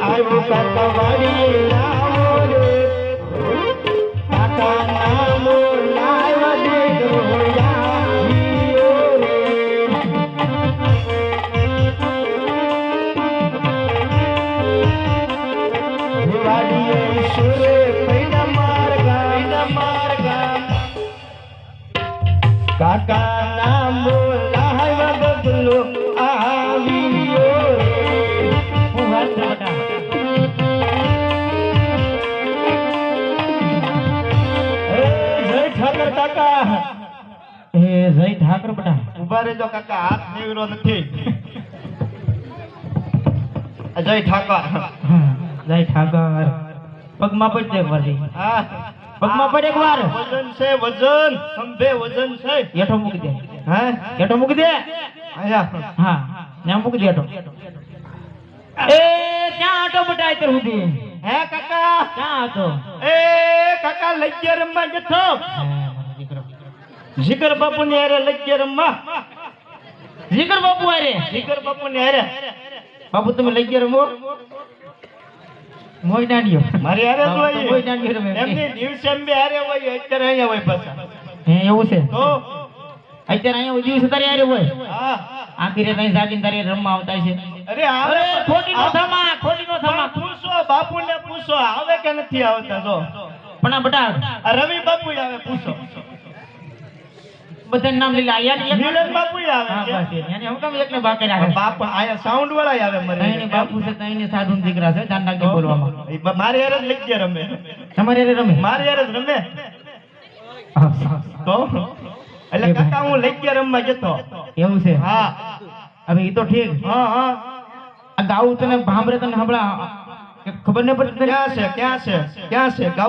આવ્યું કાકા વાડી લાવો રે કાકા નામો લાવ્યા દીકરો આવ્યો રે વાડીએ સુરે પૈડા માર્ગા કાકા નામો લાવ્યા બબલો આવ્યો રે હું વાત બેટા જય ઠાકર કાકા એ જય ઠાકર બેટા ઉભા રહેજો કાકા હાથ નીવરો નથી જય ઠાકર જય ઠાકર પગમાં પડ દે એકવાર હા પગમાં પડ એકવાર વજન છે વજન સંભે વજન છે હેઠો મૂકી દે હે હેઠો મૂકી દે આયા હા ત્યાં મૂકી દે હેઠો એ ત્યાં આટો બેટા અત્યાર સુધી હે કાકા ક્યાં હતો એ કાકા લગ્યા રમવા જતો જીગર બાપુ ને હારે લગ્યા રમવા જીગર બાપુ આરે જીગર બાપુ ને હારે બાપુ તમે લઈ ગયા રમો મોય દાંડિયો મારી હારે જ હોય મોય દાંડિયો રમે એમની દિવસે એમ બે હારે હોય અત્યારે અહીંયા હોય પાછા હે એવું છે તો અત્યારે અહીંયા દિવસ તારે આરે હોય હા આખી રે તઈ જાગીને તારે રમવા આવતા છે અરે આવે ખોટી નો થમા પૂછો બાપુને પૂછો આવે કે નથી આવતા જો પણ આ બટા આ રવિ બાપુ આવે પૂછો બધા નામ લીલા યાર એક મિલન બાપુ આવે હા છે બસ યાર હું કામ એકને બાકી રાખે બાપુ આયા સાઉન્ડ વાળા આવે મરે તઈને બાપુ છે તઈને સાધુ દીકરા છે ધ્યાન રાખજો બોલવામાં મારી હારે જ લઈ ગયા રમે તમારે હારે રમે મારી હારે જ રમે તો એટલે કાકા હું લઈ ગયા રમવા જતો એવું છે હા હવે ઈ તો ઠીક હા હા આ ગાવું તને ભાંભરે તને હમણાં ખબર ન પડતી ક્યાં છે ગાવ